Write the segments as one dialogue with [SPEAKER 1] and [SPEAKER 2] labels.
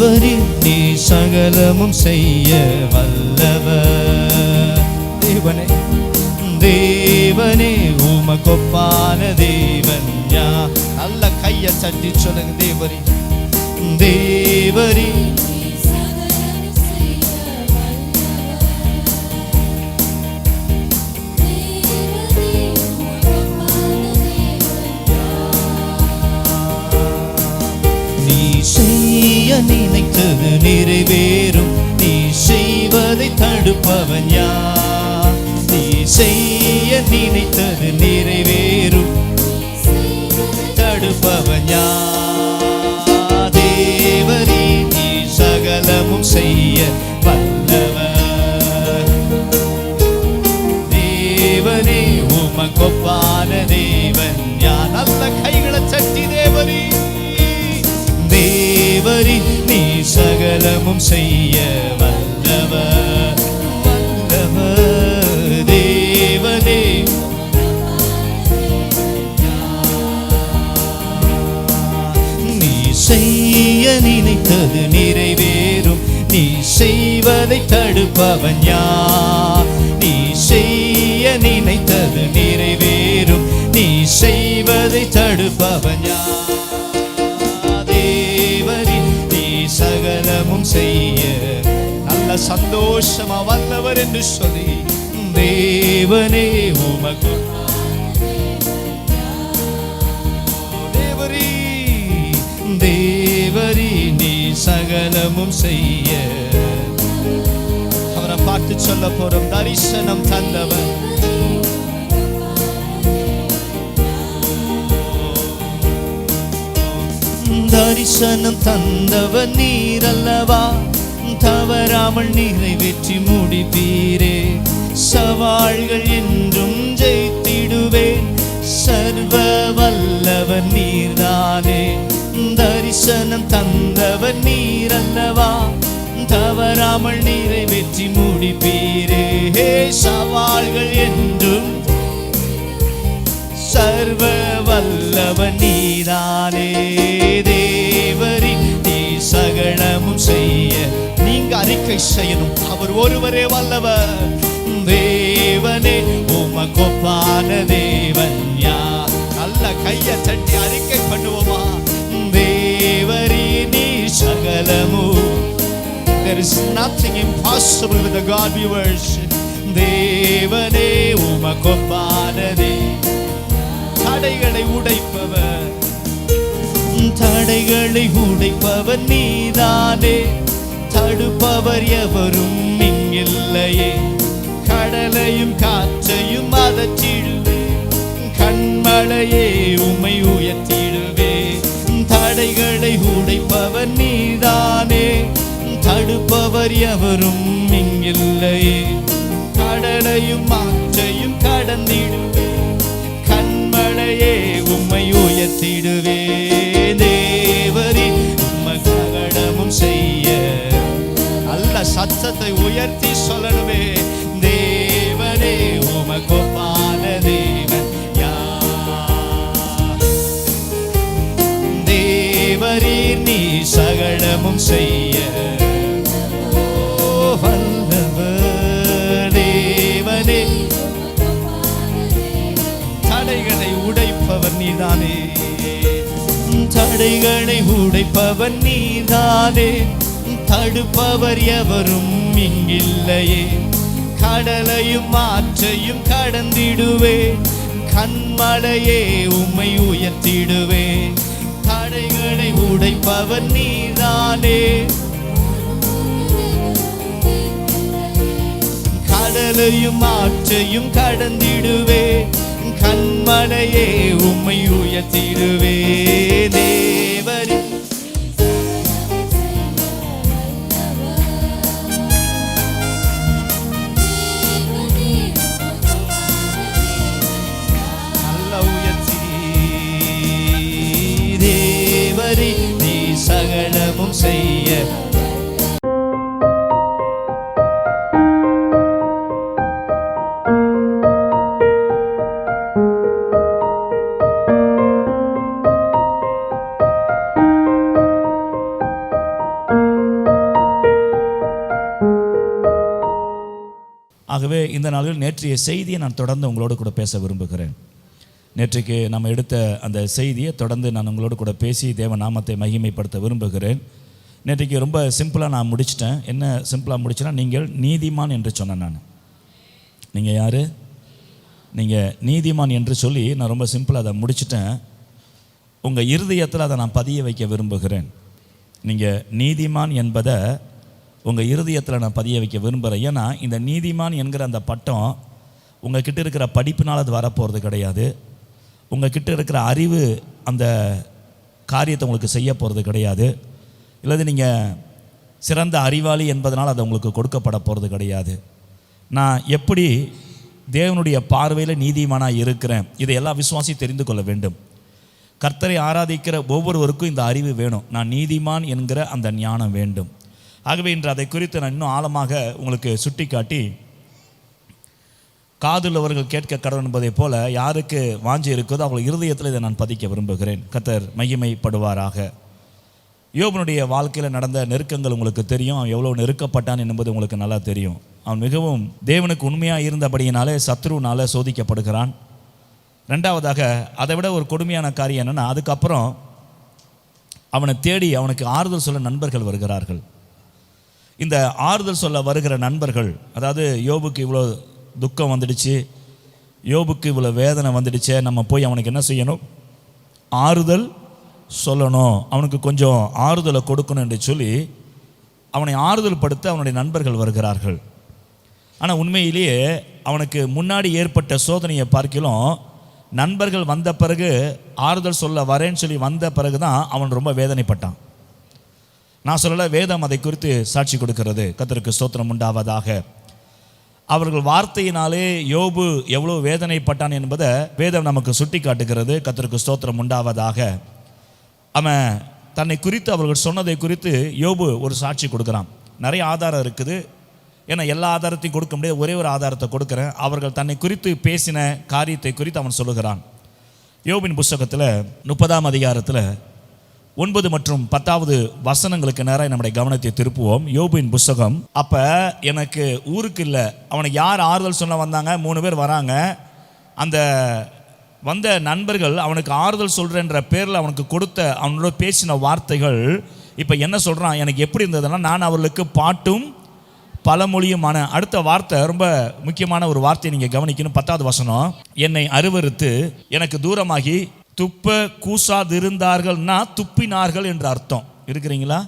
[SPEAKER 1] தேவரீர் நீ சகலமும் செய்ய வல்லவர். தேவனே தேவனே உமக்கொப்பான தேவன் யார்? நல்ல கையை தட்டி சொல்லுங்க. தேவரீர் தேவரீர் நீ செய்ய நினைத்தது நிறைவேறும். நீ செய்வதை தடுப்பவன் யார்? நீ செய்ய நினைத்தது நிறைவேறும். தடுப்பவன் யார்? தேவரீ நீ சகலமும் செய்ய வல்லவர். தேவனே உமக்கொப்பான தேவன் யார்? நல்ல கைகளை தட்டி தேவரீ தேவரீ நீ சகலமும் செய்ய வல்லவர். வல்லவர் தேவனே நீ செய்ய நினைத்தது நிறைவேறும். நீ செய்வதை தடுப்பவன் யார்? நீ செய்ய நினைத்தது நிறைவேறும். நீ செய்வதை தடுப்பவன் யார்? சகலமும் செய்ய நல்ல சந்தோஷமா வல்லவர் என்று சொல்லி தேவனே உமக்கு தேவரீ தேவரீ நீ சகலமும் செய்ய. அவரை பார்த்து சொல்ல போறோம். தரிசனம் தந்தவர் தரிசனம் தந்தவர் நீரல்லவா? தவறாமல் நிறைவேற்றி முடிப்பீரே. சவால்கள் என்றும் ஜெயித்திடுவேன். சர்வ வல்லவர் நீர்தானே. தரிசனம் தந்தவர் நீரல்லவா? தவறாமல் நிறைவேற்றி முடிப்பீரே. சவால்கள் என்றும் சர்வ வல்லவர் நீதானே. தேவரீ நீ சகலமும் செய்ய. நீங்க அறிக்கை செய்யணும். அவர் ஒருவரே வல்லவர். தேவனே உமக்கொப்பான தேவன் யார்? நல்ல கையை தட்டி அறிக்கை பண்ணுவோமா? தேவரீ நீ சகலமும். There is nothing impossible with the God we worship. தேவனே உமக்கொப்பான தேவன். தடைகளை உடைப்பவர். தடைகளை உடைப்பவர் நீதானே. தடுப்பவர் எவரும் இங்கில்லையே. கடலையும் காற்றையும் அதற்றிடுவே. கண்மலையே உம்மை உயர்த்திடுவே. தடைகளை உடைப்பவர் நீதானே. தடுப்பவர் எவரும் இங்கில்லையே. கடலையும் மாற்றையும் கடந்திடுவே. கண்மலையே உம்மை உயர்த்திடுவே. தேவரீ உம்மை சகலமும் செய்ய. நல்ல சத்தத்தை உயர்த்தி சொல்லணுமே. தேவனே உமக்கொப்பான தேவன் யார்? தேவரீ நீ சகலமும் செய்ய வல்லவர். தேவனே தடைகளை உடைப்பவர் நீதானே. தடைகளை உடைப்பவர் நீதானே. தடுப்பவர் எவரும் இங்கில்லையே. கடலையும் மாற்றையும் கடந்திடுவே. கண்மலையே உம்மை உயர்த்திடுவே. தடைகளை உடைப்பவர் நீதானே. கடலையும் மாற்றையும் கடந்திடுவே. கண்மலையே உம்மை உயர்த்திடுவே. தேவரீ நல்ல உயர்த்தி. தேவரீ நீ சகலமும் செய்ய. ஆகவே இந்த நாளில் நேற்றைய செய்தியை நான் தொடர்ந்து உங்களோடு கூட பேச விரும்புகிறேன். நேற்றைக்கு நம்ம எடுத்த அந்த செய்தியை தொடர்ந்து நான் உங்களோடு கூட பேசி தேவ நாமத்தை மகிமைப்படுத்த விரும்புகிறேன். நேற்றைக்கு ரொம்ப சிம்பிளாக நான் முடிச்சிட்டேன். என்ன சிம்பிளாக முடிச்சேன்னா, நீங்கள் நீதிமான் என்று சொன்னேன். நீங்கள் யார்? நீங்கள் நீதிமான் என்று சொல்லி நான் ரொம்ப சிம்பிளாக அதை முடிச்சிட்டேன். உங்கள் இருதயத்தில் அதை நான் பதிய வைக்க விரும்புகிறேன். நீங்கள் நீதிமான் என்பதை உங்கள் இருதயத்தில் நான் பதிய வைக்க விரும்புகிறேன். ஏன்னா இந்த நீதிமான் என்கிற அந்த பட்டம் உங்கள் கிட்ட இருக்கிற படிப்பினால் அது வரப்போகிறது கிடையாது. உங்கள் கிட்ட இருக்கிற அறிவு அந்த காரியத்தை உங்களுக்கு செய்ய போகிறது கிடையாது. இல்லது நீங்கள் சிறந்த அறிவாளி என்பதனால் அது உங்களுக்கு கொடுக்கப்பட போகிறது கிடையாது. நான் எப்படி தேவனுடைய பார்வையில் நீதிமானாக இருக்கிறேன், இதை எல்லா விசுவாசியும் தெரிந்து கொள்ள வேண்டும். கர்த்தரை ஆராதிக்கிற ஒவ்வொருவருக்கும் இந்த அறிவு வேணும். நான் நீதிமான் என்கிற அந்த ஞானம் வேண்டும். ஆகவே இன்று அதை குறித்து நான் இன்னும் ஆழமாக உங்களுக்கு சுட்டி காட்டி, காதுள்ளவர்கள் கேட்க கடவுள் என்பதை போல யாருக்கு வாஞ்சி இருக்குதோ அவர்கள் இருதயத்தில் இதை நான் பதிக்க விரும்புகிறேன். கர்த்தர் மகிமைப்படுவாராக. யோபனுடைய வாழ்க்கையில் நடந்த நெருக்கங்கள் உங்களுக்கு தெரியும். அவன் எவ்வளோ நெருக்கப்பட்டான் என்பது உங்களுக்கு நல்லா தெரியும். அவன் மிகவும் தேவனுக்கு உண்மையாக இருந்தபடியினாலே சத்ருவினால சோதிக்கப்படுகிறான். ரெண்டாவதாக அதை விட ஒரு கொடுமையான காரியம் என்னென்னா, அதுக்கப்புறம் அவனை தேடி அவனுக்கு ஆறுதல் சொல்ல நண்பர்கள் வருகிறார்கள். இந்த ஆறுதல் சொல்ல வருகிற நண்பர்கள், அதாவது யோபுக்கு இவ்வளோ துக்கம் வந்துடுச்சு, யோபுக்கு இவ்வளோ வேதனை வந்துடுச்சே, நம்ம போய் அவனுக்கு என்ன செய்யணும்? ஆறுதல் சொல்லணும், அவனுக்கு கொஞ்சம் ஆறுதலை கொடுக்கணும் என்று சொல்லி அவனை ஆறுதல் படுத்த அவனுடைய நண்பர்கள் வருகிறார்கள். ஆனால் உண்மையிலேயே அவனுக்கு முன்னாடி ஏற்பட்ட சோதனையை பார்க்கலாம், நண்பர்கள் வந்த பிறகு ஆறுதல் சொல்ல வரேன்னு சொல்லி வந்த பிறகு தான் அவன் ரொம்ப வேதனைப்பட்டான். நான் சொல்லலை, வேதம் அதை குறித்து சாட்சி கொடுக்கிறது. கர்த்தருக்கு ஸ்தோத்திரம் உண்டாவதாக. அவர்கள் வார்த்தையினாலே யோபு எவ்வளோ வேதனைப்பட்டான் என்பதை வேதம் நமக்கு சுட்டி காட்டுகிறது. கர்த்தருக்கு ஸ்தோத்திரம் உண்டாவதாக. அவன் தன்னை குறித்து அவர்கள் சொன்னதை குறித்து யோபு ஒரு சாட்சி கொடுக்குறான். நிறைய ஆதாரம் இருக்குது, ஏன்னா எல்லா ஆதாரத்தையும் கொடுக்க முடியாது, ஒரே ஒரு ஆதாரத்தை கொடுக்குறேன். அவர்கள் தன்னை குறித்து பேசின காரியத்தை குறித்து அவன் சொல்லுகிறான். யோபின் புஸ்தகத்தில் 30ஆம் அதிகாரத்தில் 9 மற்றும் 10வது வசனங்களுக்கு நேராக நம்முடைய கவனத்தை திருப்புவோம். யோபின் புஸ்தகம். அப்போ எனக்கு ஊருக்கு இல்லை, அவனுக்கு யார் ஆறுதல் சொல்ல வந்தாங்க? 3 பேர் வராங்க. அந்த வந்த நண்பர்கள் அவனுக்கு ஆறுதல் சொல்கிறன்ற பேரில் அவனுக்கு கொடுத்த அவனோட பேசின வார்த்தைகள் இப்போ என்ன சொல்கிறான்? எனக்கு எப்படி இருந்ததுன்னா, நான் அவர்களுக்கு பாட்டும் பழமொழியுமான. அடுத்த வார்த்தை ரொம்ப முக்கியமான ஒரு வார்த்தையை நீங்கள் கவனிக்கணும். 10வது வசனம், என்னை அருவருத்து எனக்கு தூரமாகி துப்ப கூசாதிருந்தார்கள்னா துப்பினார்கள் என்ற அர்த்தம். இருக்கிறீங்களா?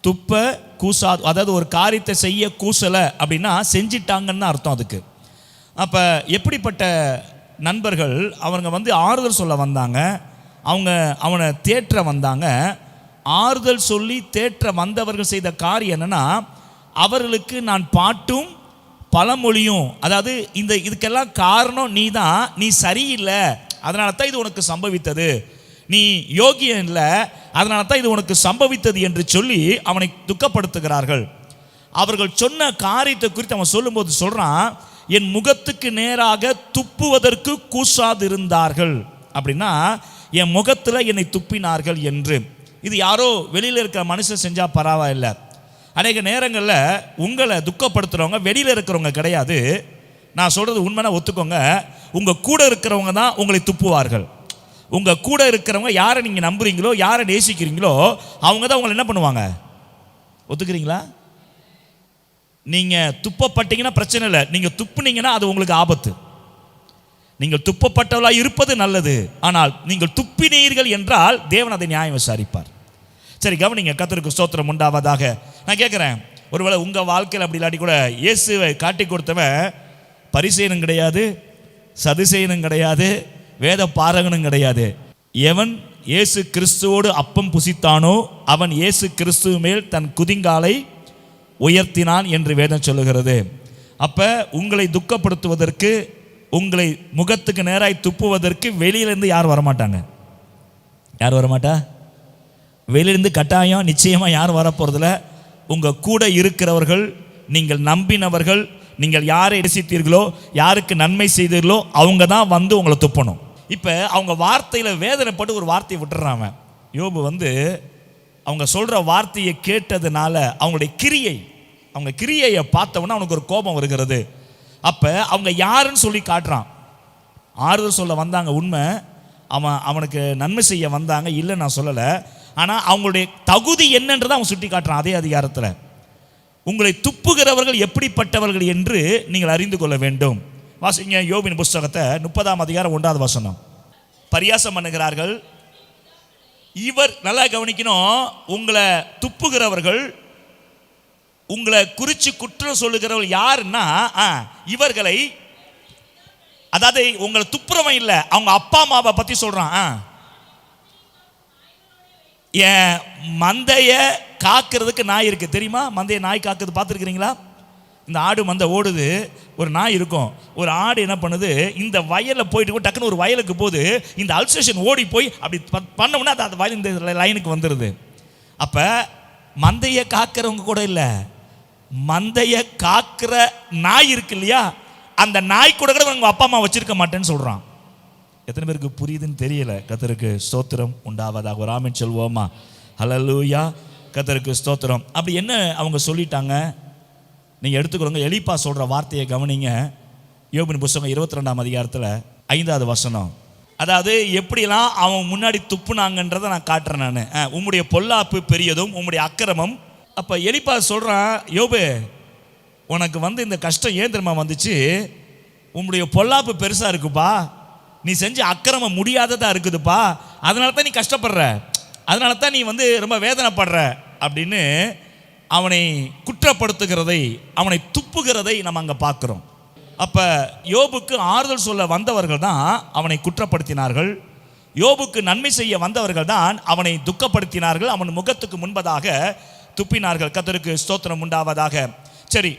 [SPEAKER 1] துப்ப கூசா, அதாவது ஒரு காரியத்தை செய்ய கூசலை அப்படின்னா செஞ்சிட்டாங்கன்னு அர்த்தம் அதுக்கு. அப்போ எப்படிப்பட்ட நண்பர்கள்? அவங்க வந்து ஆறுதல் சொல்ல வந்தாங்க, அவங்க அவனை தேற்ற வந்தாங்க. ஆறுதல் சொல்லி தேற்ற வந்தவர்கள் செய்த காரியம் என்னன்னா, அவர்களுக்கு நான் பாட்டும் பழமொழியும், அதாவது இதுக்கெல்லாம் காரணம் நீ தான், நீ சரியில்லை, அதனால தான் இது உனக்கு சம்பவித்தது, நீ யோகியம் இல்லை, அதனால தான் இது உனக்கு சம்பவித்தது என்று சொல்லி அவனை துக்கப்படுத்துகிறார்கள். அவர்கள் சொன்ன காரியத்தை குறித்து அவன் சொல்லும்போது சொல்றான், என் முகத்துக்கு நேராக துப்புவதற்கு கூசாதிருந்தார்கள். அப்படின்னா என் முகத்தில் என்னை துப்பினார்கள் என்று. இது யாரோ வெளியில் இருக்கிற மனுஷன் செஞ்சா பரவாயில்லை. அநேக நேரங்களில் உங்களை துக்கப்படுத்துகிறவங்க வெளியில் இருக்கிறவங்க கிடையாது. நான் சொல்கிறது உண்மைனா ஒத்துக்கோங்க. உங்கள் கூட இருக்கிறவங்க தான் உங்களை துப்புவார்கள். உங்கள் கூட இருக்கிறவங்க யாரை நீங்கள் நம்புறீங்களோ, யாரை நேசிக்கிறீங்களோ, அவங்க தான் உங்களை என்ன பண்ணுவாங்க? ஒத்துக்கிறீங்களா? நீங்கள் துப்பப்பட்டீங்கன்னா பிரச்சனை இல்லை, நீங்கள் துப்புனீங்கன்னா அது உங்களுக்கு ஆபத்து. நீங்கள் துப்பப்பட்டவர்களாக இருப்பது நல்லது, ஆனால் நீங்கள் துப்பினீர்கள் என்றால் தேவன் அதை நியாயம் விசாரிப்பார். சரி, கவனிங்க. கர்த்தருக்கு ஸ்தோத்திரம் உண்டாவதாக. நான் கேட்குறேன், ஒருவேளை உங்கள் வாழ்க்கையில் அப்படி இல்லாட்டி கூட இயேசுவை காட்டி கொடுத்தவன் பரிசேயனும் கிடையாது, சதுசேயனும் கிடையாது, வேத பாரகனும் கிடையாது. எவன் இயேசு கிறிஸ்துவோடு அப்பம் புசித்தானோ அவன் இயேசு கிறிஸ்துவ மேல் தன் குதிங்காலை உயர்த்தினான் என்று வேதம் சொல்லுகிறது. அப்போ உங்களை துக்கப்படுத்துவதற்கு, உங்களை முகத்துக்கு நேராய் துப்புவதற்கு வெளியிலேருந்து யார் வரமாட்டாங்க. யார் வரமாட்டா? வெளியிலிருந்து கட்டாயம் நிச்சயமாக யார் வரப்போறதில்ல. உங்கள் கூட இருக்கிறவர்கள், நீங்கள் நம்பினவர்கள், நீங்கள் யாரை நேசித்தீர்களோ, யாருக்கு நன்மை செய்தீர்களோ, அவங்க தான் வந்து உங்களை துப்பணும். இப்போ அவங்க வார்த்தையில் வேதனைப்பட்டு ஒரு வார்த்தையை விட்டுறாங்க. யோபு வந்து அவங்க சொல்கிற வார்த்தையை கேட்டதுனால அவங்க கிரியையை பார்த்தவொன்னே அவனுக்கு ஒரு கோபம் வருகிறது. அப்போ அவங்க யாருன்னு சொல்லி காட்டுறான். ஆறுதல் சொல்ல வந்தாங்க உண்மை, அவனுக்கு நன்மை செய்ய வந்தாங்க, இல்லை நான் சொல்லலை. ஆனால் அவங்களுடைய தகுதி என்னன்றதை அவன் சுட்டி காட்டுறான் அதே அதிகாரத்தில். உங்களை துப்புகிறவர்கள் எப்படிப்பட்டவர்கள் என்று நீங்கள் அறிந்து கொள்ள வேண்டும். வாசிங்க யோபின் புஸ்தகத்தை 30ஆம் அதிகாரம் 1வது வசனம். பரியாசம் பண்ணுகிறார்கள். இவர் நல்லா கவனிக்கணும், உங்களை துப்புகிறவர்கள், உங்களை குறித்து குற்றம் சொல்லுகிறவர்கள் யாருன்னா இவர்களை, அதாவது உங்களை துப்புறவன் இல்லை, அவங்க அப்பா அம்மாவை பற்றி சொல்கிறான். என் மந்தைய காக்கிறதுக்கு நாய் இருக்குது தெரியுமா? மந்தைய நாய் காக்கிறது பார்த்துருக்கிறீங்களா? இந்த ஆடு மந்தை ஓடுது, ஒரு நாய் இருக்கும். ஒரு ஆடு என்ன பண்ணுது, இந்த வயலில் போயிட்டு டக்குன்னு ஒரு வயலுக்கு போது இந்த அல்சேஷன் ஓடி போய் அப்படி பண்ணோம்னா அது வயல் இந்த லைனுக்கு வந்துடுது. அப்போ மந்தையை காக்கிறவங்க கூட இல்லை, மந்தையை காக்கிற நாய் இருக்கு இல்லையா, அந்த நாய் கூட உங்கள் அப்பா அம்மா வச்சிருக்க மாட்டேன்னு சொல்கிறான். எத்தனை பேருக்கு புரியுதுன்னு தெரியல. கர்த்தருக்கு ஸ்தோத்திரம் உண்டாவதாக. ஒரு ஆமென் சொல்வோமா? ஹல்லேலூயா, கர்த்தருக்கு ஸ்தோத்திரம். அப்படி என்ன அவங்க சொல்லிட்டாங்க நீங்கள் எடுத்துக்கொள்ளுங்க. எலிப்பா சொல்கிற வார்த்தையை கவனிங்க. யோபின் புஸ்தகம் 22ஆம் அதிகாரத்தில் 5வது வசனம். அதாவது எப்படிலாம் அவன் முன்னாடி துப்புனாங்கன்றதை நான் காட்டுறேன். நான் உம்முடைய பொல்லாப்பு பெரியதும் உம்முடைய அக்கிரமம். அப்போ எலிப்பா சொல்கிறான், யோபு உனக்கு இந்த கஷ்டம் ஏன் தெரியுமா வந்துச்சு? உம்முடைய பொல்லாப்பு பெருசாக இருக்குப்பா, நீ செஞ்ச அக்கிரமம் முடியாததாக இருக்குதுப்பா, அதனால தான் நீ கஷ்டப்படுற, அதனால தான் நீ ரொம்ப வேதனைப்படுற அப்படின்னு அவனை குற்றப்படுத்துகிறதை, அவனை துப்புகிறதை நம்ம அங்கே பார்க்குறோம். அப்போ யோபுக்கு ஆறுதல் சொல்ல வந்தவர்கள் தான் அவனை குற்றப்படுத்தினார்கள். யோபுக்கு நன்மை செய்ய வந்தவர்கள் தான் அவனை துக்கப்படுத்தினார்கள், அவன் முகத்துக்கு முன்பதாக துப்பினார்கள். கர்த்தருக்கு ஸ்தோத்திரம் உண்டாவதாக. சரி,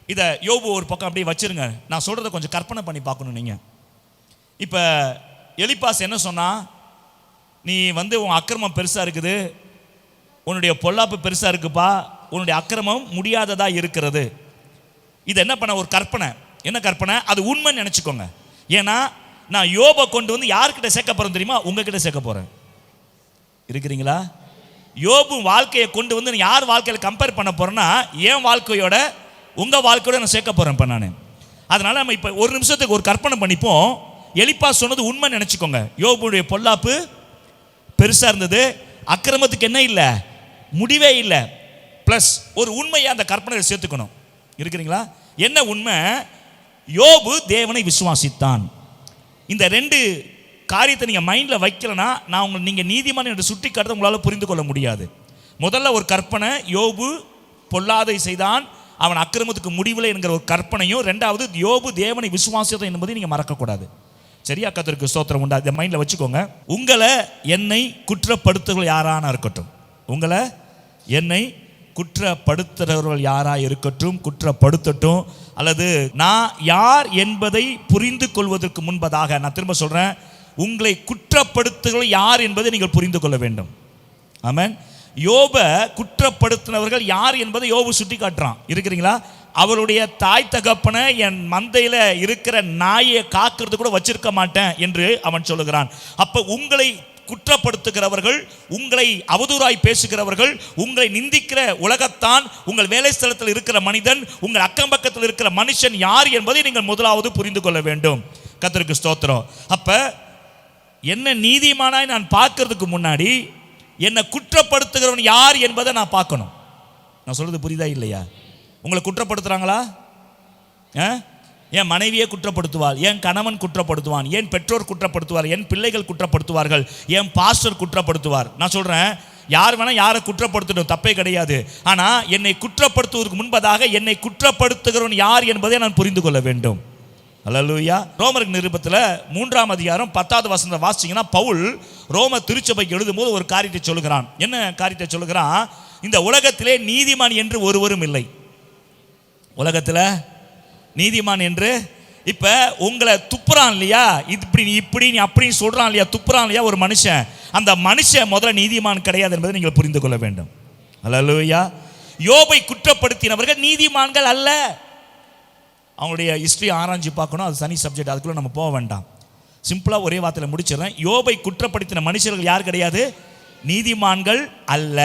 [SPEAKER 1] இதை யோபு ஒரு பக்கம் அப்படியே வச்சிருங்க. நான் சொல்கிறத கொஞ்சம் கற்பனை பண்ணி பார்க்கணும் நீங்கள். இப்போ எலிப்பாஸ் என்ன சொன்னா, நீ உன் அக்கிரமம் பெருசாக இருக்குது, உன்னுடைய பொல்லாப்பு பெருசாக இருக்குப்பா, உன்னுடைய அக்கிரமம் முடியாததாக இருக்கிறது. இது என்ன பண்ண, ஒரு கற்பனை. என்ன கற்பனை? அது உண்மைன்னு நினச்சிக்கோங்க. ஏன்னா நான் யோபை கொண்டு யார்கிட்ட சேர்க்க போகிறேன் தெரியுமா? உங்ககிட்ட சேர்க்க போகிறேன். இருக்கிறீங்களா? யோபு வாழ்க்கையை கொண்டு யார் வாழ்க்கையில் கம்பேர் பண்ண போகிறேன்னா என் வாழ்க்கையோட உங்கள் வாழ்க்கையோட நான் சேர்க்க போகிறேன் இப்போ நான். அதனால் நம்ம இப்போ ஒரு நிமிஷத்துக்கு ஒரு கற்பனை பண்ணிப்போம். எலிப்பா சொன்னது உண்மை நினச்சிக்கோங்க. யோபுடைய பொல்லாப்பு பெருசாக இருந்தது, அக்கிரமத்துக்கு என்ன இல்லை, முடிவே இல்லை. ப்ளஸ் ஒரு உண்மையை அந்த கற்பனையில் சேர்த்துக்கணும். இருக்கிறீங்களா? என்ன உண்மை? யோபு தேவனை விசுவாசித்தான். இந்த 2 காரியத்தை நீங்கள் மைண்டில் வைக்கலன்னா நீங்கள் நீதிமான் என்று சுட்டி காட்டுறதை உங்களால் புரிந்து கொள்ள முடியாது. முதல்ல ஒரு கற்பனை, யோபு பொல்லாதை செய்தான், அவன் அக்கிரமத்துக்கு முடிவில்லை என்கிற ஒரு கற்பனையும். 2வது யோபு தேவனை விசுவாசித்தான் என்பதை நீங்கள் மறக்கக்கூடாது. சரியா? கர்த்தருக்கு ஸ்தோத்திரம் உண்டா. இதை மைண்டில் வச்சுக்கோங்க. உங்களை என்னை குற்றப்படுத்துகிறவர்கள் யாரான இருக்கட்டும், உங்களை என்னை குற்றப்படுத்துகிறவர்கள் யாராக இருக்கட்டும், குற்றப்படுத்தட்டும், அல்லது நான் யார் என்பதை புரிந்து கொள்வதற்கு முன்பதாக, நான் திரும்ப சொல்கிறேன், உங்களை குற்றப்படுத்துகிறவர்கள் யார் என்பதை நீங்கள் புரிந்து கொள்ள வேண்டும். ஆமென். யோபை குற்றப்படுத்தினவர்கள் யார் என்பதை யோபு சுட்டி காட்டுறான். இருக்கிறீங்களா? அவருடைய தாய் தகப்பனை என் மந்தையில் இருக்கிற நாயை காக்கிறது கூட வச்சிருக்க மாட்டேன் என்று அவன் சொல்லுகிறான். அப்போ உங்களை குற்றப்படுத்துகிறவர்கள், உங்களை அவதூறாய் பேசுகிறவர்கள், உங்களை நிந்திக்கிற உலகத்தான், உங்கள் வேலை ஸ்தலத்தில் இருக்கிற மனிதன், உங்கள் அக்கம் பக்கத்தில் இருக்கிற மனுஷன் யார் என்பதை நீங்கள் முதலாவது புரிந்து கொள்ள வேண்டும். கர்த்தருக்கு ஸ்தோத்திரம். அப்போ என்ன நீதிமானாய் நான் பார்க்கறதுக்கு முன்னாடி என்னை குற்றப்படுத்துகிறவன் யார் என்பதை நான் பார்க்கணும். நான் சொல்றது புரியுதா இல்லையா? உங்களை குற்றப்படுத்துகிறாங்களா? என் மனைவியை குற்றப்படுத்துவாள், என் கணவன் குற்றப்படுத்துவான், என் பெற்றோர் குற்றப்படுத்துவார், என் பிள்ளைகள் குற்றப்படுத்துவார்கள், என் பாஸ்டர் குற்றப்படுத்துவார். நான் சொல்கிறேன், யார் வேணால் யாரை குற்றப்படுத்தணும், தப்பே கிடையாது. ஆனால் என்னை குற்றப்படுத்துவதற்கு முன்பதாக என்னை குற்றப்படுத்துகிறவன் யார் என்பதை நான் புரிந்து கொள்ள வேண்டும். அல்லேலூயா. ரோமருக்கு நிருபத்தில் 3ஆம் அதிகாரம் 10வது வசனத்தை வாசிச்சிங்கன்னா, பவுல் ரோம திருச்சபைக்கு எழுதும்போது ஒரு காரியத்தை சொல்லுகிறான். என்ன காரியத்தை சொல்லுகிறான்? இந்த உலகத்திலே நீதிமான் என்று ஒருவரும் இல்லை. உலகத்தில் நீதிமான் என்று, இப்போ உங்களை துப்புறான் இல்லையா, இப்படி நீ இப்படி நீ அப்படி சொல்கிறான் இல்லையா, துப்புறான் இல்லையா ஒரு மனுஷன், அந்த மனுஷன் முதல்ல நீதிமான் கிடையாது என்பதை நீங்கள் புரிந்து கொள்ள வேண்டும். அல்லேலூயா. யோபை குற்றப்படுத்தினவர்கள் நீதிமான்கள் அல்ல. அவங்களுடைய ஹிஸ்ட்ரி ஆராய்ச்சி பார்க்கணும், அது தனி சப்ஜெக்ட், அதுக்குள்ளே நம்ம போக வேண்டாம். சிம்பிளாக ஒரே வார்த்தையில் முடிச்சிடறேன். யோபை குற்றப்படுத்தின மனுஷர்கள் யார் கிடையாது? நீதிமான்கள் அல்ல.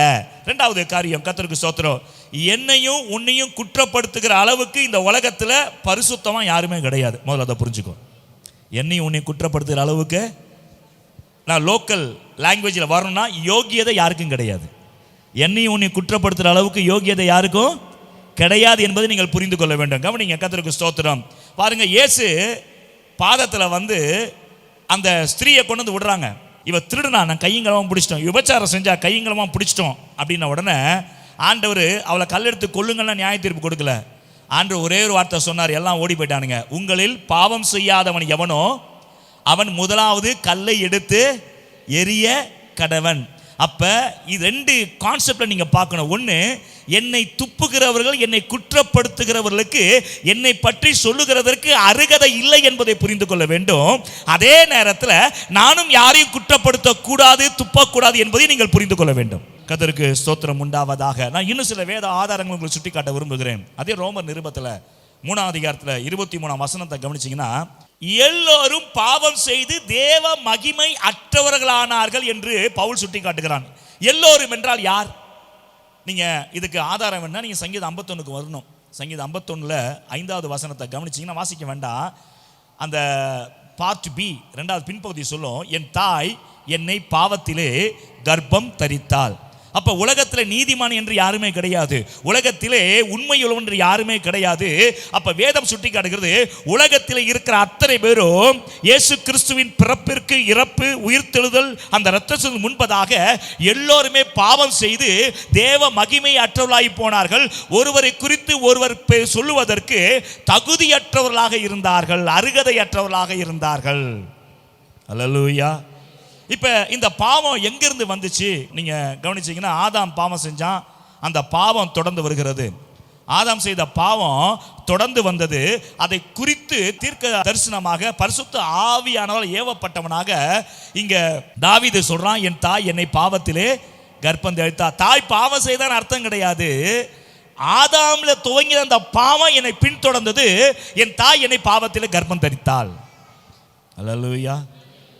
[SPEAKER 1] 2வது காரியம், கர்த்தருக்கு ஸ்தோத்திரம், என்னையும் உன்னையும் குற்றப்படுத்துகிற அளவுக்கு இந்த உலகத்தில் பரிசுத்தமா யாருமே கிடையாது. முதல்ல அதை புரிஞ்சுக்கோ. என்னையும் உன்னையும் குற்றப்படுத்துகிற அளவுக்கு, நான் லோக்கல் லாங்குவேஜில் வரணும்னா, யோகியதை யாருக்கும் கிடையாது. என்னையும் உன்னை குற்றப்படுத்துகிற அளவுக்கு யோகியதை யாருக்கும் கிடையாது என்பதை நீங்கள் புரிந்து கொள்ள வேண்டும். கவனிங்க, கர்த்தருக்கு ஸ்தோத்திரம். பாருங்க, இயேசு பாதத்தில் வந்து அந்த ஸ்திரீயை கொண்டு வந்து விடுறாங்க. இவ திருடுனா, நான் கையங்களமாக பிடிச்சிட்டோம், விபச்சாரம் செஞ்சா கையங்களமாக பிடிச்சிட்டோம் அப்படின்ன உடனே ஆண்டவர் அவளை கல்லெடுத்து கொல்லுங்கன்னா நியாய தீர்ப்பு கொடுக்கல. ஆண்டவர் ஒரே ஒரு வார்த்தை சொன்னார், எல்லாம் ஓடி போயிட்டானுங்க. உங்களில் பாவம் செய்யாதவன் எவனோ அவன் முதலாவது கல்லை எடுத்து எரிய கடவன். அப்ப இது ரெண்டு கான்செப்ட்ல நீங்க பார்க்கணும். ஒன்று, என்னை துப்புகிறவர்கள், என்னை குற்றப்படுத்துகிறவர்களுக்கு என்னை பற்றி சொல்லுகிறதற்கு அருகதை இல்லை என்பதை புரிந்து கொள்ள வேண்டும். அதே நேரத்தில் நானும் யாரையும் குற்றப்படுத்த கூடாது, துப்பக்கூடாது என்பதை நீங்கள் புரிந்து கொள்ள வேண்டும். கர்த்தருக்கு ஸ்தோத்திரம் உண்டாவதாக. நான் இன்னும் சில வேத ஆதாரங்கள் உங்களுக்கு சுட்டி காட்ட விரும்புகிறேன். அதே ரோமர் நிருபத்தில் 3ஆம் அதிகாரத்தில் 23ஆம் வசனத்தை கவனிச்சிங்கன்னா, எல்லோரும் பாவம் செய்து தேவ மகிமை அற்றவர்களானார்கள் என்று பவுல் சுட்டி காட்டுகிறான். எல்லோரும் என்றால் யார்? நீங்க இதுக்கு ஆதாரம் என்ன? நீங்க சங்கீதம் 51க்கு வரணும். சங்கீதம் 51ல் 5வது வசனத்தை கவனிச்சிங்கன்னா, வாசிக்க வேண்டாம், அந்த பார்ட் பி 2வது பின்பகுதி சொல்லும், என் தாய் என்னை பாவத்திலே கர்ப்பம் தரித்தாள். அப்ப உலகத்தில் நீதிமான் என்று யாருமே கிடையாது, உலகத்திலே உண்மையுள்ளவன் என்று யாருமே கிடையாது. அப்ப வேதம் சுட்டி காட்டுகிறது, உலகத்தில் இருக்கிற அத்தனை பேரும் இயேசு கிறிஸ்துவின் பிறப்பிற்கு, இறப்பு, உயிர்த்தெழுதல், அந்த இரத்தத்திற்கு முன்பதாக எல்லோருமே பாவம் செய்து தேவ மகிமை அற்றவர்களாய் போனார்கள். ஒருவரை குறித்து ஒருவர் சொல்லுவதற்கு தகுதியற்றவர்களாக இருந்தார்கள், அருகதையற்றவர்களாக இருந்தார்கள். அல்லேலூயா. இப்போ இந்த பாவம் எங்கிருந்து வந்துச்சு நீங்க கவனிச்சீங்கன்னா, ஆதாம் பாவம் செஞ்சான், அந்த பாவம் தொடர்ந்து வருகிறது. ஆதாம் செய்த பாவம் தொடர்ந்து வந்தது. அதை குறித்து தீர்க்க தரிசனமாக பரிசுத்த ஆவியானவரால் ஏவப்பட்டவனாக இங்க தாவீது சொல்றான், என் தாய் என்னை பாவத்திலே கர்ப்பம் தரித்தா. தாய் பாவம் செய்தான் அர்த்தம் கிடையாது. ஆதாம்ல துவங்கிய அந்த பாவம் என்னை பின்தொடர்ந்தது, என் தாய் என்னை பாவத்திலே கர்ப்பம் தரித்தாள். அல்லேலூயா.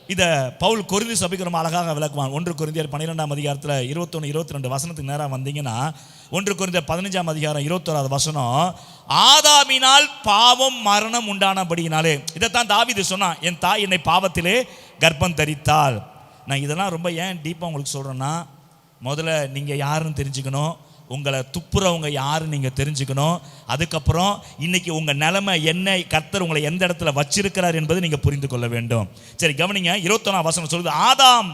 [SPEAKER 1] இதை பவுல் கொரிந்தி சபைக்கு ரொம்ப அழகாக விளக்குவான். 1 கொரிந்தியர் 12ஆம் அதிகாரத்தில் 21, 22 வசனத்துக்கு நேராக வந்தீங்கன்னா, 1 கொரிந்தியர் 15ஆம் அதிகாரம் 21வது வசனம், ஆதாமினால் பாவம் மரணம் உண்டானபடியினாலே. இதைத்தான் தாவீது சொன்னான், என் தாய் என்னை பாவத்திலே கர்ப்பம் தரித்தாள். நான் இதெல்லாம் ரொம்ப ஏன் டீப்பாக உங்களுக்கு சொல்கிறேன்னா, முதல்ல நீங்கள் யாருன்னு தெரிஞ்சுக்கணும், உங்களை துப்புறவங்க யாருன்னு நீங்கள் தெரிஞ்சுக்கணும். அதுக்கப்புறம் இன்னைக்கு உங்கள் நிலைமை என்ன, கர்த்தர் உங்களை எந்த இடத்துல வச்சிருக்கிறார் என்பதை நீங்கள் புரிந்து கொள்ள வேண்டும். சரி கவனிங்க, 21ஆம் வசனம் சொல்லுது, ஆதாம்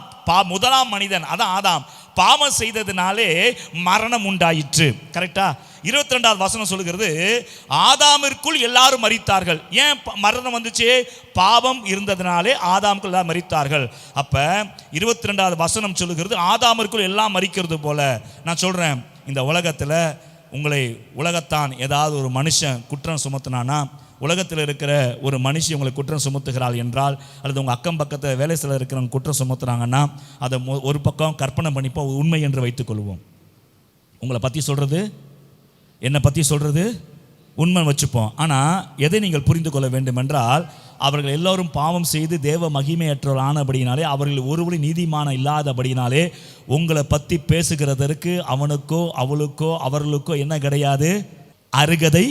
[SPEAKER 1] முதலாம் மனிதன், அதான் ஆதாம் பாவம் செய்ததினாலே மரணம் உண்டாயிற்று. கரெக்டா? 22வது வசனம் சொல்லுகிறது, ஆதாமிற்குள் எல்லாரும் மரித்தார்கள். ஏன் மரணம் வந்துச்சு? பாவம் இருந்ததினாலே ஆதாமுக்குள் எல்லாரும் மரித்தார்கள். அப்ப 22வது வசனம் சொல்லுகிறது, ஆதாமிற்குள் எல்லாம் மரிக்கிறது போல. நான் சொல்றேன், இந்த உலகத்தில் உங்களை உலகத்தான் ஏதாவது ஒரு மனுஷன் குற்றம் சுமத்தினானா, உலகத்தில் இருக்கிற ஒரு மனுஷி உங்களை குற்றம் சுமத்துகிறாள் என்றால், அல்லது உங்கள் அக்கம் பக்கத்தில் வேலை சில இருக்கிறவங்க குற்றம் சுமத்துறாங்கன்னா, அதை ஒரு பக்கம் கற்பனை பண்ணிப்போம், உண்மை என்று வைத்துக்கொள்வோம். உங்களை பற்றி சொல்கிறது, என்னை பற்றி சொல்கிறது உண்மை வச்சுப்போம். ஆனால் எதை நீங்கள் புரிந்து கொள்ள வேண்டும் என்றால், அவர்கள் எல்லோரும் பாவம் செய்து தேவ மகிமையற்றவர் ஆனபடினாலே, அவர்கள் ஒருவரும் நீதிமான இல்லாதபடினாலே, உங்களை பற்றி பேசுகிறதற்கு அவனுக்கோ அவளுக்கோ அவர்களுக்கோ என்ன கிடையாது, அருகதை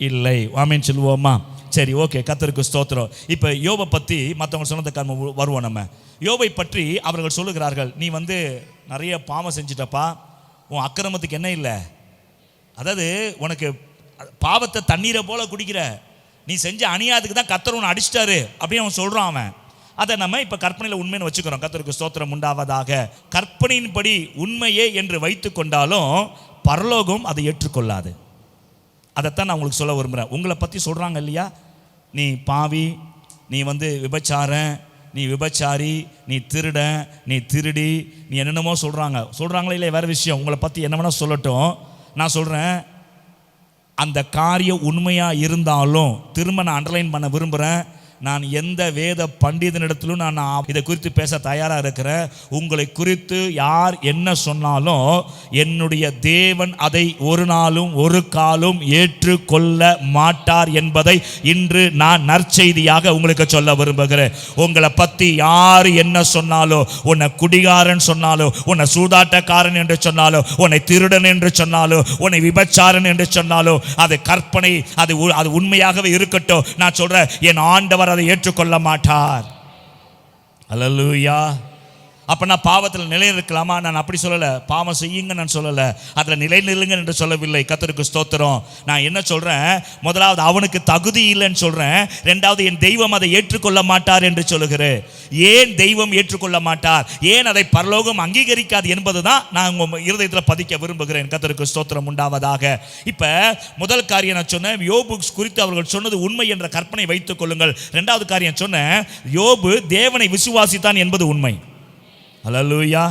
[SPEAKER 1] இல்லை. ஆமென் சொல்லுவோமா? சரி, ஓகே, கர்த்தருக்கு ஸ்தோத்திரம். இப்போ யோபை பற்றி மற்றவங்க சொன்னதுக்கு வருவோம். நம்ம யோபை பற்றி அவர்கள் சொல்லுகிறார்கள், நீ வந்து நிறைய பாவம் செஞ்சிட்டப்பா, உன் அக்கிரமத்துக்கு என்ன இல்லை, அதாவது உனக்கு பாவத்தை தண்ணீரை போல குடிக்கிற, நீ செஞ்ச அநியாயத்துக்கு தான் கர்த்தர் உன்னை அடிச்சிட்டாரு அப்படின்னு அவன் சொல்கிறான். அவன் அதை நம்ம இப்போ கற்பனையில் உண்மைன்னு வச்சுக்கிறோம். கர்த்தருக்கு ஸ்தோத்திரம் உண்டாவதாக. கற்பனையின்படி உண்மையே என்று வைத்து கொண்டாலும் பரலோகம் அதை ஏற்றுக்கொள்ளாது. அதைத்தான் நான் உங்களுக்கு சொல்ல விரும்புகிறேன். உங்களை பற்றி சொல்கிறாங்க இல்லையா, நீ பாவி, நீ வந்து விபச்சாரன், நீ விபச்சாரி, நீ திருட, நீ திருடி, நீ என்னென்னமோ சொல்கிறாங்களே இல்லையா, வேறு விஷயம். உங்களை பற்றி என்ன வேணால் சொல்லட்டும். நான் சொல்கிறேன், அந்த காரியம் உண்மையாக இருந்தாலும் திரும்ப நான் அண்டர்லைன் பண்ண விரும்புகிறேன், நான் எந்த வேத பண்டிதனிடத்திலும் நான் இதை குறித்து பேச தயாராக இருக்கிறேன். உங்களை குறித்து யார் என்ன சொன்னாலும் என்னுடைய தேவன் அதை ஒரு நாளும் ஒரு காலும் ஏற்றுக்கொள்ள மாட்டார் என்பதை இன்று நான் நற்செய்தியாக உங்களுக்கு சொல்ல விரும்புகிறேன். உங்களை பற்றி யார் என்ன சொன்னாலும், உன்னை குடிகாரன் சொன்னாலும், உன்னை சூதாட்டக்காரன் என்று சொன்னாலும், உன்னை திருடன் என்று சொன்னாலும், உன்னை விபச்சாரன் என்று சொன்னாலும், அது கற்பனை, அது உண்மையாகவே இருக்கட்டும். நான் சொல்றேன், என் ஆண்டவர் அதை ஏற்றுக்கொள்ள மாட்டார். அல்லேலூயா. அப்ப நான் பாவத்தில் நிலை இருக்கலாமா? நான் அப்படி சொல்லல. பாவம் செய்யுங்க நான் சொல்லல, அதுல நிலை நில்லுங்க என்று சொல்லவில்லை. கர்த்தருக்கு ஸ்தோத்திரம். நான் என்ன சொல்றேன், முதலாவது அவனுக்கு தகுதி இல்லைன்னு சொல்றேன். இரண்டாவது என் தெய்வம் அதை ஏற்றுக்கொள்ள மாட்டார் என்று சொல்லுகிறேன். ஏன் தெய்வம் ஏற்றுக்கொள்ள மாட்டார், ஏன் அதை பரலோகம் அங்கீகரிக்காது என்பதுதான் நான் உங்க இருதயத்தில் பதிக்க விரும்புகிறேன். கர்த்தருக்கு ஸ்தோத்திரம் உண்டாவதாக. இப்ப முதல் காரியம் நான் சொன்னேன், யோபு குறித்து அவர்கள் சொன்னது உண்மை என்ற கற்பனை வைத்துக் கொள்ளுங்கள். இரண்டாவது காரியம் சொன்னேன், யோபு தேவனை விசுவாசித்தான் என்பது உண்மை. அல்லேலூயா.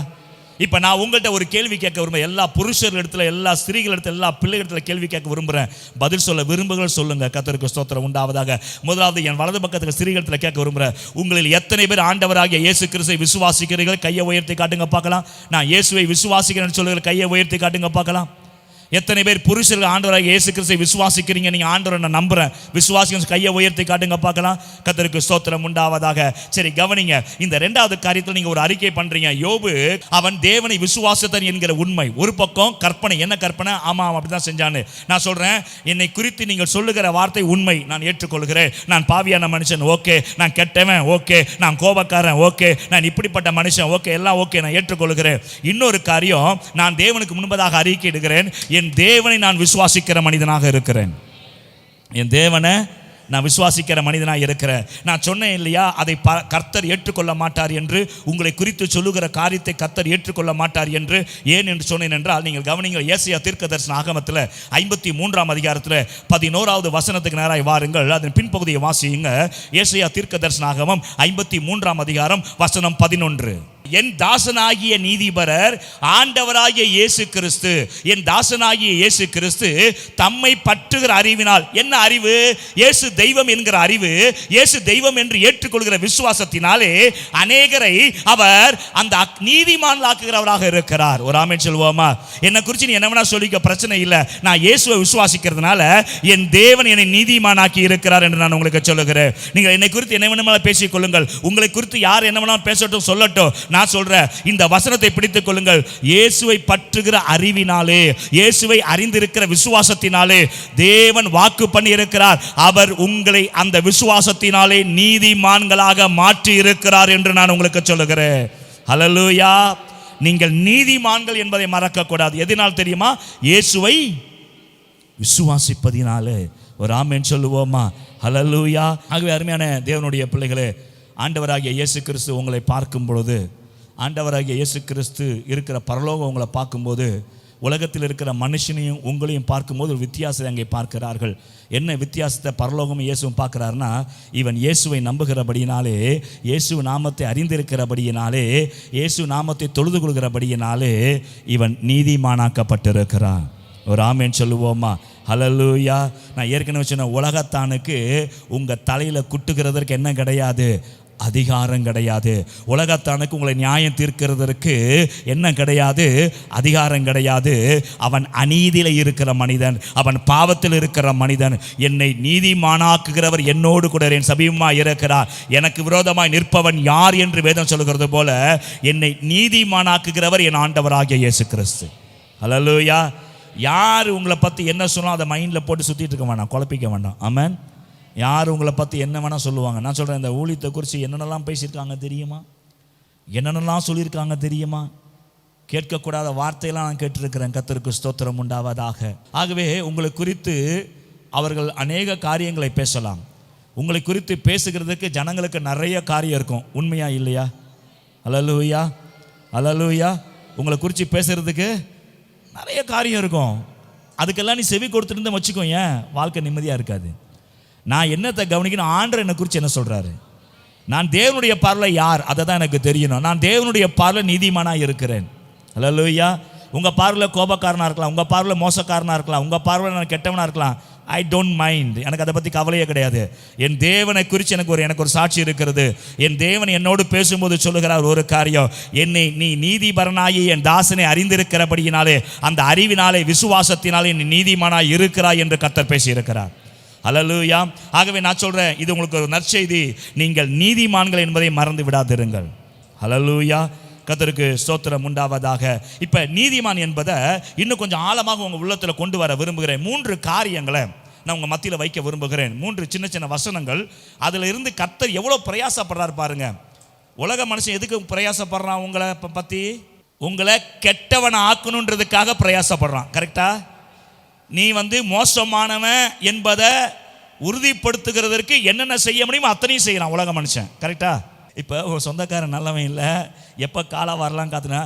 [SPEAKER 1] இப்போ நான் உங்கள்கிட்ட ஒரு கேள்வி கேட்க விரும்புகிறேன். எல்லா புருஷர்கள் இடத்துல, எல்லா ஸ்திரீகள் இடத்துல, எல்லா பிள்ளைகள் இடத்துல கேள்வி கேட்க விரும்புகிறேன். பதில் சொல்ல விரும்புகள் சொல்லுங்க. கர்த்தருக்கு ஸ்தோத்திரம் உண்டாவதாக. முதலாவது என் வலது பக்கத்தில் ஸ்திரீகள் இடத்துல கேட்க விரும்புகிறேன், உங்களில் எத்தனை பேர் ஆண்டவராகிய இயேசு கிறிஸ்துவை விசுவாசிக்கிறீர்கள்? கையை உயர்த்தி காட்டுங்க பார்க்கலாம். நான் இயேசுவை விசுவாசிக்கிறேன்னு சொல்லுகிற கையை உயர்த்தி காட்டுங்க பார்க்கலாம். எத்தனை பேர் புருஷர்கள் ஆண்டவராகிய இயேசு கிறிஸ்துவை விசுவாசிக்கிறீங்க? நீங்க ஆண்டவரை நான் நம்புறேன் விசுவாசிக்க கையை உயர்த்தி காட்டுங்க பார்க்கலாம். கர்த்தருக்கு ஸ்தோத்திரம் உண்டாவதாக. சரி கவனிங்க, இந்த இரண்டாவது காரியத்தில் நீங்க ஒரு அறிக்கை பண்றீங்க. யோபு அவன் தேவனை விசுவாசித்தான் என்கிற உண்மை ஒரு பக்கம், கற்பனை. என்ன கற்பனை? ஆமா அப்படிதான் செஞ்சான்னு. நான் சொல்றேன், என்னை குறித்து நீங்கள் சொல்லுகிற வார்த்தை உண்மை, நான் ஏற்றுக்கொள்கிறேன். நான் பாவியான மனுஷன், ஓகே. நான் கெட்டவன், ஓகே. நான் கோபக்காரன், ஓகே. நான் இப்படிப்பட்ட மனுஷன், ஓகே. எல்லாம் ஓகே, நான் ஏற்றுக்கொள்கிறேன். இன்னொரு காரியம், நான் தேவனுக்கு முன்பதாக அறிக்கை இடுகிறேன், என் தேவனை நான் விசுவாசிக்கிற மனிதனாக இருக்கிறேன். என் தேவனை நான் விசுவாசிக்கிற மனிதனாக இருக்கிறேன். நான் சொன்னேன் இல்லையா, அதை கர்த்தர் ஏற்றுக்கொள்ள மாட்டார் என்று. உங்களை குறித்து சொல்லுகிற காரியத்தை கர்த்தர் ஏற்றுக்கொள்ள மாட்டார் என்று. ஏன் என்று சொன்னேன் என்றால், நீங்கள் கவனிங்கள். ஏசாயா தீர்க்கதரிசன ஆகமத்தில் 53ஆம் அதிகாரத்தில் 11வது வசனத்துக்கு நேராக வாருங்கள். அதன் பின்பகுதியை வாசியுங்க. ஏசாயா தீர்க்கதரிசன ஆகமம் 53ஆம் அதிகாரம் வசனம் 11. என் தாசனாகிய நீதிபரர் ஆண்டவராகிய இயேசு கிறிஸ்து, என் தாசனாகிய இயேசு கிறிஸ்து தம்மை பற்றுகிற அறிவினால், என்ன அறிவு? இயேசு தெய்வம் என்கிற அறிவு. இயேசு தெய்வம் என்று ஏற்றுக்கொள்கிற விசுவாசத்தினாலே அநேகரை அவர் அந்த நீதிமான்களாக்குகிறவராக இருக்கிறார். ஒரு ஆமென் சொல்லுவோமா? என்னை குறித்து நீ என்ன வேணா சொல்லிக்க, பிரச்சனை இல்லை. நான் இயேசுவை விசுவாசிக்கிறதுனால என் தேவன் என்னை நீதிமானாக்கி இருக்கிறார் என்று நான் உங்களுக்கு சொல்லுகிறேன். நீங்கள் என்னை குறித்து என்ன வேணுமாலும் பேசிக்கொள்ளுங்கள். உங்களை குறித்து யார் என்ன வேணாலும் பேசட்டும், சொல்லட்டும். நான் சொல்றேன், இந்த வசனத்தை பிடித்துக் கொள்ளுங்கள். இயேசுவை பற்றுகிற அறிவினாலே, இயேசுவை அறிந்திருக்கிற விசுவாசத்தினாலே தேவன் வாக்கு பண்ணி இருக்கிறார், அவர் உங்களை அந்த விசுவாசத்தினாலே நீதிமான்களாக மாற்றி இருக்கிறார் என்று நான் உங்களுக்கு சொல்லுகிறேன். ஹல்லேலூயா. நீங்கள் நீதிமான்கள் என்பதை மறக்க கூடாது. எதனால் தெரியுமா? இயேசுவை விசுவாசிப்பதினாலே. ஒரு ஆமென் சொல்லுவோமா? ஹல்லேலூயா. ஆகவே அருமையான தேவனுடைய பிள்ளைகளே, ஆண்டவராகிய இயேசு கிறிஸ்து உங்களை பார்க்கும் பொழுது, ஆண்டவராகிய இயேசு கிறிஸ்து இருக்கிற பரலோகம் உங்களை பார்க்கும்போது, உலகத்தில் இருக்கிற மனுஷனையும் உங்களையும் பார்க்கும்போது ஒரு வித்தியாசத்தை அங்கே பார்க்கிறார்கள். என்ன வித்தியாசத்தை பரலோகமும் இயேசுவும் பார்க்கிறாருன்னா, இவன் இயேசுவை நம்புகிறபடியினாலே, இயேசு நாமத்தை அறிந்திருக்கிறபடியினாலே, இயேசு நாமத்தை தொழுது கொள்கிறபடியினாலே இவன் நீதிமானாக்கப்பட்டிருக்கிறான். ஒரு ஆமென் சொல்லுவோமா? ஹல்லேலூயா. நான் ஏற்கனவே சொன்ன, உலகத்தானுக்கு உங்கள் தலையில் குட்டுகிறதற்கு என்ன கிடையாது? அதிகாரம் கிடையாது. உலகத்தானுக்கு உங்களை நியாயம் தீர்க்கிறதற்கு என்ன கிடையாது? அதிகாரம் கிடையாது. அவன் அநீதியில் இருக்கிற மனிதன், அவன் பாவத்தில் இருக்கிற மனிதன். என்னை நீதிமானாக்குகிறவர் என்னோடு கூட என் சமீபமாக இருக்கிறார். எனக்கு விரோதமாய் நிற்பவன் யார் என்று வேதம் சொல்லுகிறது போல, என்னை நீதிமானாக்குகிறவர் என் ஆண்டவராகிய இயேசு கிறிஸ்து. ஹல்லேலூயா. யார் உங்களை பற்றி என்ன சொன்னாலும் அதை மைண்டில் போட்டு சுற்றிட்டு இருக்க வேண்டாம், குழப்பிக்க வேண்டாம். ஆமென். யார் உங்களை பற்றி என்ன வேணால் சொல்லுவாங்க. நான் சொல்கிறேன், இந்த ஊழியத்தை குறித்து என்னென்னலாம் பேசியிருக்காங்க தெரியுமா? என்னென்னலாம் சொல்லியிருக்காங்க தெரியுமா? கேட்கக்கூடாத வார்த்தையெல்லாம் நான் கேட்டிருக்கிறேன். கர்த்தருக்கு ஸ்தோத்திரம் உண்டாவதாக. ஆகவே உங்களை குறித்து அவர்கள் அநேக காரியங்களை பேசலாம். உங்களை குறித்து பேசுகிறதுக்கு ஜனங்களுக்கு நிறைய காரியம் இருக்கும். உண்மையா இல்லையா? ஹல்லேலூயா. ஹல்லேலூயா. உங்களை குறித்து பேசுகிறதுக்கு நிறைய காரியம் இருக்கும். அதுக்கெல்லாம் நீ செவி கொடுத்துட்டு வச்சுக்கோ, ஏன் வாழ்க்கை நிம்மதியாக இருக்காது. நான் என்னத்தை கவனிக்கணும்? ஆண்டவர் என்னை குறித்து என்ன சொல்கிறாரு? நான் தேவனுடைய பார்வை யார், அதை தான் எனக்கு தெரியணும். நான் தேவனுடைய பார்வை நீதிமானாக இருக்கிறேன். ஹல்லேலூயா. உங்கள் பார்வையில் கோபக்காரனாக இருக்கலாம், உங்கள் பார்வையில் மோசக்காரனாக இருக்கலாம், உங்கள் பார்வையில் நான் கெட்டவனாக இருக்கலாம். ஐ டோன்ட் மைண்ட், எனக்கு அதை பற்றி கவலையே கிடையாது. என் தேவனை குறித்து எனக்கு ஒரு சாட்சி இருக்கிறது. என் தேவன் என்னோடு பேசும்போது சொல்லுகிறார் ஒரு காரியம், என்னை நீ நீதிபரனாகி என் தாசனை அறிந்திருக்கிறபடியினாலே அந்த அறிவினாலே விசுவாசத்தினாலே நீ நீதிமானாய் இருக்கிறாய் என்று கர்த்தர் பேசியிருக்கிறார். அல்லேலூயா. ஆகவே நான் சொல்கிறேன், இது உங்களுக்கு ஒரு நற்செய்தி. நீங்கள் நீதிமான்கள் என்பதை மறந்து விடாதிருங்கள். அல்லேலூயா. கர்த்தருக்கு ஸ்தோத்திரம் உண்டாவதாக. இப்போ நீதிமான் என்பதை இன்னும் கொஞ்சம் ஆழமாக உங்கள் உள்ளத்தில் கொண்டு வர விரும்புகிறேன். 3 காரியங்களை நான் உங்கள் மத்தியில் வைக்க விரும்புகிறேன். 3 சின்ன சின்ன வசனங்கள். அதில் இருந்து கர்த்தர் எவ்வளோ பிரயாசப்படுறார் பாருங்க. உலக மனுஷன் எதுக்கு பிரயாசப்படுறான்? உங்களை பற்றி உங்களை கெட்டவனை ஆக்கணுன்றதுக்காக பிரயாசப்படுறான். கரெக்டா? நீ மோசமானவன் என்பதை உறுதிப்படுத்துகிறதற்கு என்னென்ன செய்ய முடியுமோ அத்தனையும் செய்யறான் உலக மனுஷன். கரெக்டா? இப்போ ஒரு சொந்தக்காரன் நல்லவன் இல்லை, எப்போ காலம் வரலாம் காத்துனா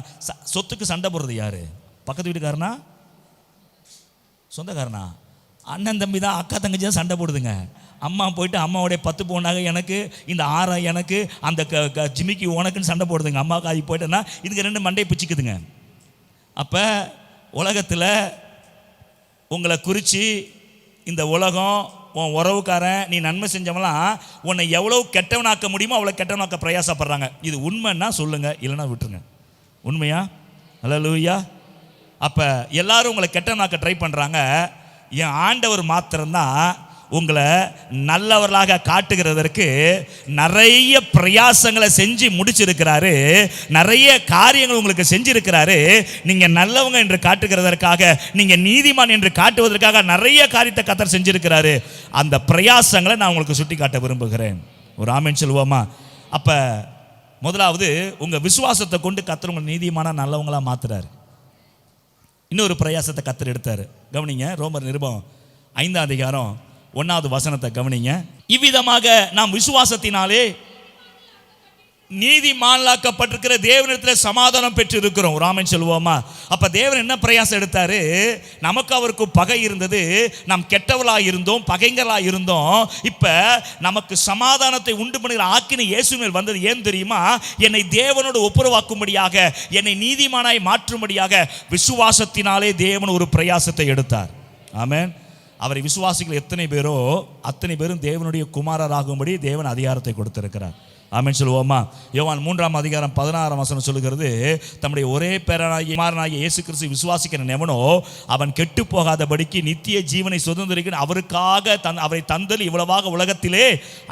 [SPEAKER 1] சொத்துக்கு சண்டை போடுறது யாரு? பக்கத்து வீட்டுக்காரனா? சொந்தக்காரனா? அண்ணன் தம்பி தான், அக்கா தங்கச்சி தான் சண்டை போடுதுங்க. அம்மா போயிட்டு அம்மாவுடைய 10 பவுனாக எனக்கு, இந்த 6 எனக்கு, அந்த ஜிமிக்கி உனக்குன்னு சண்டை போடுதுங்க. அம்மாவுக்கு அது போயிட்டேன்னா இதுக்கு 2 மண்டையை பிச்சுக்குதுங்க. அப்போ உலகத்தில் உங்களை குறித்து இந்த உலகம், உன் உறவுக்காரன், நீ நன்மை செஞ்சவங்களாம் உன்னை எவ்வளோ கெட்டவனாக்க முடியுமோ அவ்வளோ கெட்டவனாக்க பிரயாசப்படுறாங்க. இது உண்மைன்னா சொல்லுங்கள், இல்லைன்னா விட்டுருங்க. உண்மையா? அல்லேலூயா. அப்போ எல்லாரும் உங்களை கெட்டவனாக்க ட்ரை பண்ணுறாங்க. என் ஆண்டவர் மாத்திரம்தான் உங்களை நல்லவர்களாக காட்டுகிறதற்கு நிறைய பிரயாசங்களை செஞ்சு முடிச்சிருக்கிறாரு. நிறைய காரியங்கள் உங்களுக்கு செஞ்சிருக்கிறாரு. நீங்கள் நல்லவங்க என்று காட்டுகிறதற்காக, நீங்கள் நீதிமான் என்று காட்டுவதற்காக நிறைய காரியத்தை கர்த்தர் செஞ்சிருக்கிறாரு. அந்த பிரயாசங்களை நான் உங்களுக்கு சுட்டி காட்ட விரும்புகிறேன். ஒரு ஆமென் சொல்லுவோமா? அப்போ முதலாவது உங்கள் விசுவாசத்தை கொண்டு கர்த்தர் உங்களை நீதிமான நல்லவங்களாக மாற்றுறாரு. இன்னொரு பிரயாசத்தை கர்த்தர் எடுத்தார். கவனிங்க, ரோமர் நிருபம் 5ஆம் அதிகாரம் 1வது வசனத்தை கவனிங்க. இவ்விதமாக நாம் விசுவாசத்தினாலே நீதிமான்களாக்கப்பட்டிருக்கிற தேவனிடத்தில் சமாதானம் பெற்று இருக்கிறோம். ராமன் சொல்லுவோமா? அப்ப தேவன் என்ன பிரயாசம் எடுத்தாரு? நமக்கு அவருக்கு பகை இருந்தது, நாம் கெட்டவர்களாக இருந்தோம், பகைங்களாக இருந்தோம். இப்ப நமக்கு சமாதானத்தை உண்டு பண்ணுகிற ஆக்கினை இயேசு மேல் வந்தது. ஏன் தெரியுமா? என்னை தேவனோடு ஒப்புரவாக்கும்படியாக, என்னை நீதிமானாய் மாற்றும்படியாக விசுவாசத்தினாலே தேவன் ஒரு பிரயாசத்தை எடுத்தார். ஆமென். அவரை விசுவாசிகள் எத்தனை பேரோ அத்தனை பேரும் தேவனுடைய குமாரராகும்படி தேவன் அதிகாரத்தை கொடுத்திருக்கிறார். ஆமென் சொல்லுவோமா? யோவான் 3ஆம் அதிகாரம் 16ஆம் வசனம் சொல்லுகிறது, தம்முடைய ஒரே பேரனாகிய குமாரனாகிய இயேசு கிறிஸ்து விசுவாசிக்கிற எவனோ அவன் கெட்டு போகாதபடிக்கு நித்திய ஜீவனை சுதந்திரிக்க அவருக்காக அவரை தந்தல் இவ்வளவாக உலகத்திலே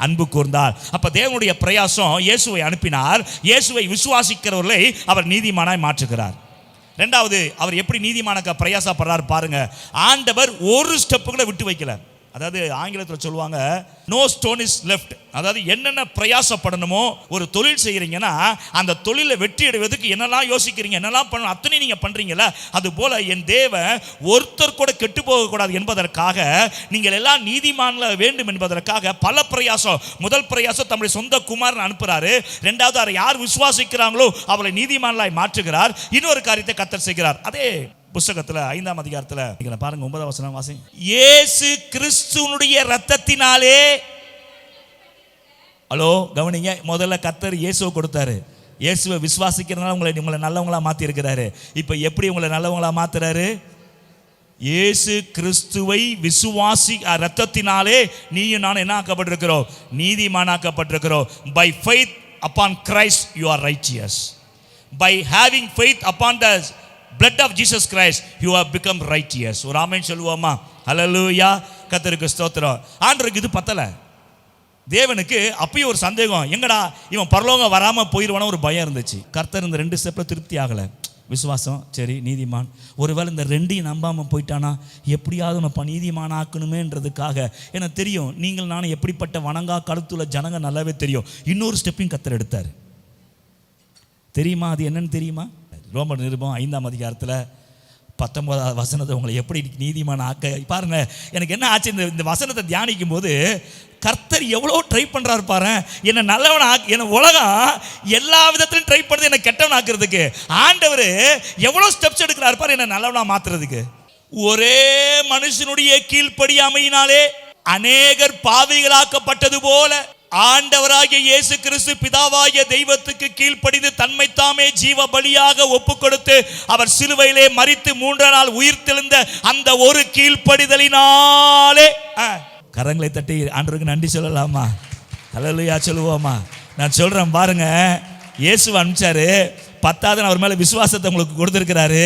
[SPEAKER 1] அன்பு கூர்ந்தார். அப்ப தேவனுடைய பிரயாசம், இயேசுவை அனுப்பினார். இயேசுவை விசுவாசிக்கிறவர்களை அவர் நீதிமானாய் மாற்றுகிறார். ரெண்டாவது, அவர் எப்படி நீதிமானுக்கு பிரயாசப்படுறார் பாருங்க. ஆண்டவர் ஒரு ஸ்டெப்பு கூட விட்டு வைக்கல. அதாவது ஆங்கிலத்தில் சொல்லுவாங்க, நோ ஸ்டோன் இஸ் லெஃப்ட். அதாவது என்னென்ன பிரயாசப்படணுமோ, ஒரு தொழில் செய்கிறீங்கன்னா அந்த தொழிலை வெற்றி அடைவதற்கு என்னெல்லாம் யோசிக்கிறீங்க, என்னெல்லாம் பண்ணணும், அத்தனை நீங்கள் பண்ணுறீங்களா? அது போல என் தேவன் ஒருத்தர் கூட கெட்டு போகக்கூடாது என்பதற்காக, நீங்கள் எல்லாம் நீதிமான்கள் வேண்டும் என்பதற்காக பல பிரயாசம். முதல் பிரயாசம் தம்முடைய சொந்த குமாரன் அனுப்புகிறாரு. ரெண்டாவது, அதை யார் விசுவாசிக்கிறாங்களோ அவளை நீதிமான்களாய் மாற்றுகிறார். இன்னொரு காரியத்தை கர்த்தர் செய்கிறார். அதே புத்தகத்தில் 5ஆம் அதிகாரத்தில் பாருங்க, 9ஆம் வசனம் வாசி. இயேசு கிறிஸ்துனுடைய இரத்தத்தினாலே, ஹலோ கவனிங்க, முதல்ல கர்த்தர் இயேசுவை கொடுத்தாரு. இயேசுவை விசுவாசிக்கிறதுனால உங்களை நல்லவங்களா மாற்றி இருக்கிறாரு. இப்போ எப்படி உங்களை நல்லவங்களா மாத்துறாரு? இயேசு கிறிஸ்துவை விசுவாசி இரத்தத்தினாலே நீயும் நானும் என்ன ஆக்கப்பட்டிருக்கிறோம்? நீதிமானாக்கப்பட்டிருக்கிறோம். By faith upon Christ you are righteous. By having faith upon the blood of Jesus Christ you have become righteous. ஒரு ஆமென் சொல்லுவோமா? ஹல்லேலூயா. கர்த்தருக்கு ஸ்தோத்திரம். ஆண்டவருக்கு இது பத்தல. தேவனுக்கு அப்பயும் ஒரு சந்தேகம், எங்கடா இவன் பரலோகம் வராம போயிடுவான ஒரு பயம் இருந்துச்சு. கர்த்தர் இந்த 2 ஸ்டெப்ல திருப்தி ஆகல. விசுவாசம் சரி, நீதிமான். ஒருவேளை இந்த 2ஐயும் நம்பாம போயிட்டானா எப்படியாவது நம்ம நீதிமான் ஆக்கணுமேன்றதுக்காக, எனக்கு தெரியும் நீங்கள் நானும் எப்படிப்பட்ட வணங்கா கழுத்துள்ள ஜனங்க நல்லாவே தெரியும். இன்னொரு ஸ்டெப்பையும் கர்த்தர் எடுத்தார். தெரியுமா? அது என்னன்னு தெரியுமா? ரோமர் நிருபம் 5ஆம் அதிகாரத்தில் 19ஆவது வசனத்தை உங்களை எப்படி நீதிமான ஆக்க பாருங்க. எனக்கு என்ன ஆச்சு, இந்த வசனத்தை தியானிக்கும் போது கர்த்தர் எவ்வளோ ட்ரை பண்ணுறாரு பாரு. என்னை நல்லவன் என்ன உலகம் எல்லா விதத்திலும் ட்ரை பண்ணுறது என்னை கெட்டவன் ஆக்குறதுக்கு. ஆண்டவர் எவ்வளோ ஸ்டெப்ஸ் எடுக்கிறார் பாரு என்னை நல்லவனா மாத்துறதுக்கு. ஒரே மனுஷனுடைய கீழ்ப்படியாமையினாலே அநேகர் பாவிகளாக்கப்பட்டது போல ஆண்டவராகிய இயேசு கிறிஸ்து பிதாவாகிய தெய்வத்துக்கு கீழ்ப்படிந்து தன்மை தாமே ஜீவ பலியாக ஒப்பு கொடுத்து அவர் சிலுவையிலே மரித்து 3ஆம் நாள் உயிர்த்தெழுந்த அந்த ஒரு கீழ்ப்படிதலினாலே கரங்களை தட்டி ஆண்டவருக்கு நன்றி சொல்லலாமா? ஹல்லேலூயா சொல்லுவோமா? நான் சொல்றேன் பாருங்க, இயேசு அனுப்பிச்சாரு, 10வது அவர் மேல விசுவாசத்தை உங்களுக்கு கொடுத்திருக்கிறாரு,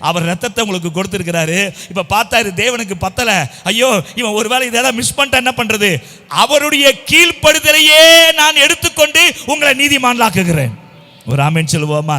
[SPEAKER 1] அவர் ரத்தத்தை உங்களுக்கு கொடுத்திருக்கிறாரு. இப்ப பார்த்தாரு தேவனுக்கு பத்தல, ஐயோ இவன் ஒருவேளை இதெல்லாம் மிஸ் பண்ணிட்டா என்ன பண்றது? அவருடைய கீழ்ப்படுதலையே நான் எடுத்துக்கொண்டு உங்களை நீதிமான்களாக்குகிறேன். ஒரு ஆமென் சொல்லுவோமா?